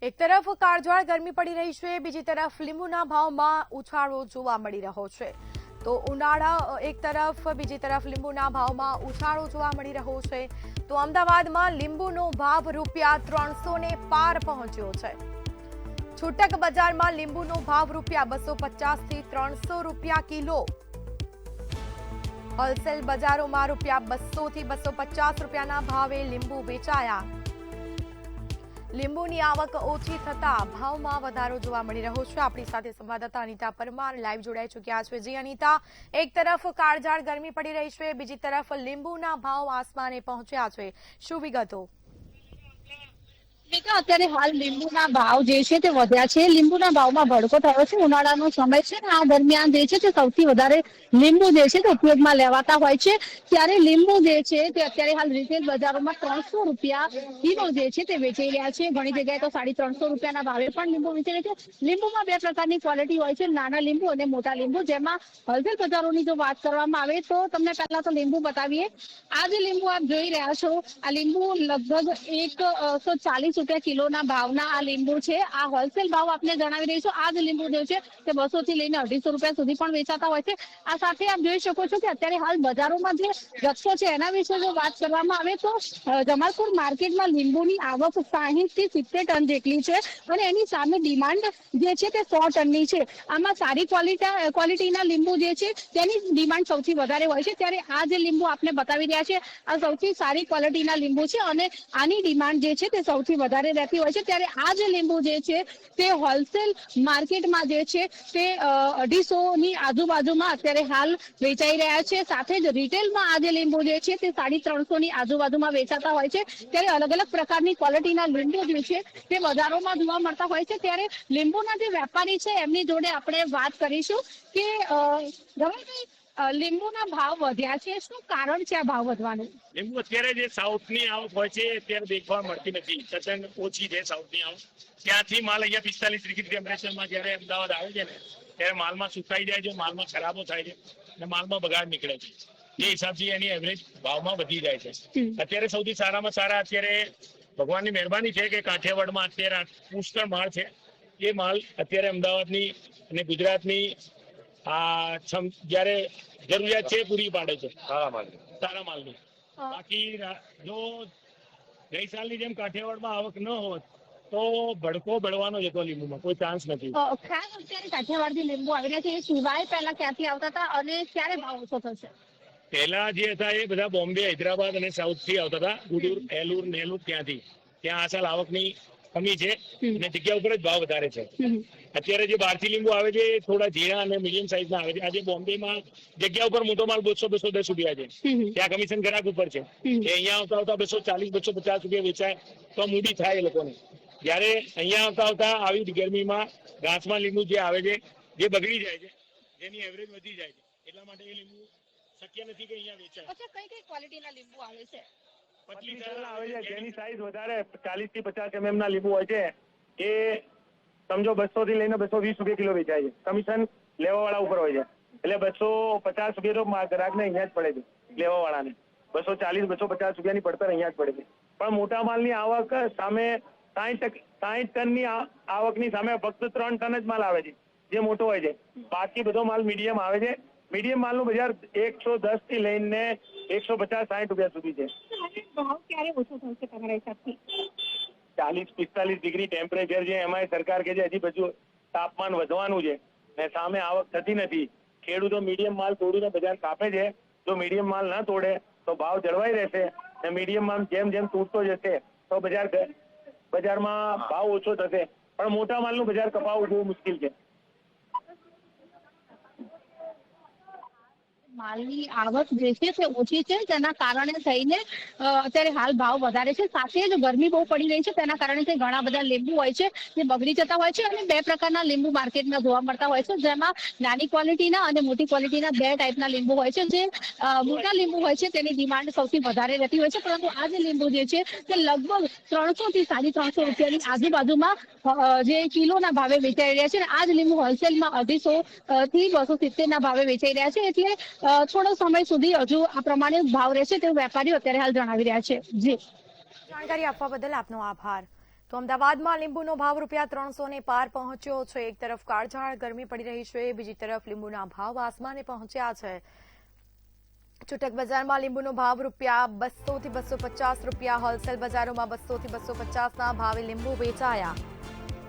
એક તરફ કાળઝાળ ગરમી પડી રહી છે, બીજી તરફ લીંબુના ભાવમાં ઉછાળો જોવા મળી રહ્યો છે. તો ઉનાળા એક તરફ, બીજી તરફ લીંબુના ભાવમાં ઉછાળો જોવા મળી રહ્યો છે. તો અમદાવાદમાં લીંબુનો ભાવ ₹300 ને પાર પહોંચ્યો છે. છૂટક બજારમાં લીંબુનો ભાવ ₹250 થી ₹300 કિલો. હોલસેલ બજારોમાં ₹200 થી ₹250 ભાવે લીંબુ વેચાયા. લીંબુની આવક ઓછી થતા ભાવમાં વધારો જોવા મળી રહ્યો છે. આપણી સાથે સંવાદદાતા અનિતા પરમાર લાઈવ જોડાઈ ચૂક્યા છે. જી અનિતા, એક તરફ કાળઝાળ ગરમી પડી રહી છે, બીજી તરફ લીંબુના ભાવ આસમાને પહોંચ્યા છે. શું વિગતો? અત્યારે હાલ લીંબુના ભાવ જે છે તે વધ્યા છે. લીંબુના ભાવમાં ભડકો થયો છે. ઉનાળાનો સમય છે ને આ દરમિયાન જે છે તે સૌથી વધારે લીંબુ જે છે તે ઉપયોગમાં લેવાતા હોય છે. ત્યારે લીંબુ જે છે તે અત્યારે હાલ રિટેલ બજારોમાં ₹300 કિલો જે છે તે વેચાઈ રહ્યા છે. ઘણી જગ્યાએ તો ₹350 ભાવે પણ લીંબુ વેચાઈ રહ્યા છે. લીંબુમાં બે પ્રકારની ક્વોલિટી હોય છે, નાના લીંબુ અને મોટા લીંબુ. જેમાં હોલસેલ બજારોની જો વાત કરવામાં આવે તો તમને પહેલા તો લીંબુ બતાવીએ. આ જે લીંબુ આપ જોઈ રહ્યા છો, આ લીંબુ લગભગ ₹140 કિલોના ભાવના આ લીંબુ છે. આ હોલસેલ ભાવ આપને જણાવી દઈશું. આ જ લીંબુ જે છે તે ₹200 થી લઈને ₹250 સુધી પણ વેચાતા હોય છે. આ સાથે આપ જોઈ શકો છો કે અત્યારે હાલ બજારોમાં જે જથ્થો છે એના વિશે જો વાત કરવામાં આવે તો જમાલપુર માર્કેટમાં લીંબુની આવક 60 થી 70 ટન જેટલી છે અને એની સામે ડિમાન્ડ જે છે તે 100 ટનની છે. આમાં સારી ક્વોલિટીના લીંબુ જે છે તેની ડિમાન્ડ સૌથી વધારે હોય છે. ત્યારે આ જે લીંબુ આપને બતાવી રહ્યા છે આ સૌથી સારી ક્વોલિટીના લીંબુ છે અને આની ડિમાન્ડ જે છે તે સૌથી વધારે રહેતી હોય છે. ત્યારે આ જે લીંબુ જે છે તે હોલસેલ માર્કેટમાં જે છે તે 250 ની આજુબાજુમાં અત્યારે હાલ વેચાઈ રહ્યા છે. સાથે જ રિટેલમાં આ જે લીંબુ જે છે તે 350 ની આજુબાજુમાં વેચાતા હોય છે. ત્યારે અલગ અલગ પ્રકારની ક્વોલિટીના લીંબુ જે છે તે બજારોમાં જોવા મળતા હોય છે. ત્યારે લીંબુના જે વેપારી છે એમની જોડે આપણે વાત કરીશું કે લીંબુના ભાવ વધ્યા છે. શું કારણ છે આ ભાવ વધવાનું? લીંબુ અત્યારે જે સાઉથની આવક હોય છે અત્યારે દેખવા મળતી નથી. તદ્દન ઓછી છે સાઉથની આવક. ત્યાંથી માલ અહીંયા 45 ડિગ્રી ટેમ્પરેચરમાં જયારે અમદાવાદ આવે છે ને ત્યારે માલમાં સુકાઈ જાય છે, માલમાં ખરાબો થાય છે અને માલમાં બગાડ નીકળે છે. એ હિસાબથી એની એવરેજ ભાવમાં વધી જાય છે. અત્યારે સૌથી સારામાં સારા અત્યારે ભગવાનની મહેરબાની છે કે કાઠિયાવાડમાં અત્યારે પુષ્કળ માલ છે. એ માલ અત્યારે અમદાવાદની અને ગુજરાતની જયારે જરૂરિયાત છે પૂરી પાડે છે સારા માલની. બાકી જો ગઈ સાલની જેમ કાઠિયાવાડમાં આવક ન હોત તો ભડકો બળવાનો જ હતો. લીંબુમાં કોઈ ચાન્સ નથી. ખાસ અત્યારે કાઠિયાવાડથી લીંબુ આવી રહ્યા છે એ સિવાય પહેલા ક્યાંથી આવતા હતા અને ક્યારે ભાવ ઓછો થશે? પહેલા જે હતા એ બધા બોમ્બે, હૈદરાબાદ અને સાઉથ થી આવતા હતા. ગુડુર, એલુર, નેલુર ત્યાંથી. ત્યાં આ સાલ આવકની કમી છે અને જગ્યા ઉપર જ ભાવ વધારે છે. અત્યારે જે બહારથી લીંબુ આવે છે થોડા ઝીણા અને મીડિયમ સાઈઝ ના આવે છે. આજે બોમ્બેમાં જગ્યા ઉપર મોટો માલ 200-210 રૂપિયા છે. ત્યાં કમિશન ગ્રાહક ઉપર છે. એ અહીંયા આવતા 240-250 રૂપિયા વેચાય તો મૂડી થાય એ લોકોને. જયારે અહીંયા આવતા આવી ગરમીમાં ઘાસમાં લીંબુ જે આવે છે જે બગડી જાય છે, જેની એવરેજ વધી જાય છે, એટલા માટે એ લીંબુ શક્ય નથી કે અહીંયા વેચાય. કઈ ક્વોલિટીના લીંબુ આવે છે? પતલી આવે છે જેની સાઈઝ વધારે 40 થી 50 mm ના લીંબુ હોય છે. એ સમજો 200 થી લઈને 220 રૂપિયા કિલો વેચાય છે. કમિશન લેવા વાળા ઉપર હોય છે. એટલે 250 રૂપિયા તો ગ્રાહકને અહીંયા જ પડે છે. લેવા વાળાને 240-250 રૂપિયાની પડતર અહીંયા જ પડે છે. પણ મોટા માલની આવક સામે 60 ટનની આવકની સામે ફક્ત 3 ટન જ માલ આવે છે જે મોટો હોય છે. બાકી બધો માલ મીડિયમ આવે છે. મીડિયમ માલનું બજાર 110 થી લઈને 150-60 રૂપિયા સુધી છે. ભાવ ક્યારે ઓછો થશે તમારા હિસાબથી? 40-45 ડિગ્રી ટેમ્પરેચર છે. એમાં સરકાર કે છે હજી બધું તાપમાન વધવાનું છે ને સામે આવક થતી નથી. ખેડૂતો મીડિયમ માલ તોડીને બજાર કાપે છે. જો મીડિયમ માલ ના તોડે તો ભાવ જળવાઈ રહેશે ને મીડિયમ માલ જેમ જેમ તૂટતો જશે તો બજારમાં ભાવ ઓછો થશે. પણ મોટા માલનું બજાર કપાવવું બહુ મુશ્કેલ છે. માલની આવક જે છે તે ઓછી છે, તેના કારણે થઈને અત્યારે હાલ ભાવ વધારે છે. સાથે જ ગરમી બહુ પડી રહી છે તેના કારણે ઘણા બધા લીંબુ હોય છે જે બગડી જતા હોય છે અને બે પ્રકારના લીંબુ માર્કેટમાં જોવા મળતા હોય છે, જેમાં નાની ક્વોલિટીના અને મોટી ક્વોલિટીના બે ટાઈપના લીંબુ હોય છે. જે મોટા લીંબુ હોય છે તેની ડિમાન્ડ સૌથી વધારે રહેતી હોય છે, પરંતુ આ જે લીંબુ જે છે તે લગભગ 300 થી 350 રૂપિયાની આજુબાજુમાં જે કિલોના ભાવે વેચાઈ રહ્યા છે અને આ જ લીંબુ હોલસેલમાં 250 થી 270 ના ભાવે વેચાઈ રહ્યા છે. એટલે થોડો સમય સુધી હજુ આ પ્રમાણે ભાવ રહેશે તેવું વેપારીઓ અત્યારે હાલ જણાવી રહ્યા છે. જી, જાણકારી આપવા બદલ આપનો આભાર. તો અમદાવાદમાં લીંબુનો ભાવ ₹300 ને પાર પહોંચ્યો છે. એક તરફ કાળઝાળ ગરમી પડી રહી છે, બીજી તરફ લીંબુના ભાવ આસમાને પહોંચ્યા છે. છૂટક બજારમાં લીંબુનો ભાવ ₹200 થી ₹250, હોલસેલ બજારોમાં ₹200 થી ₹250 ભાવે લીંબુ વેચાયા.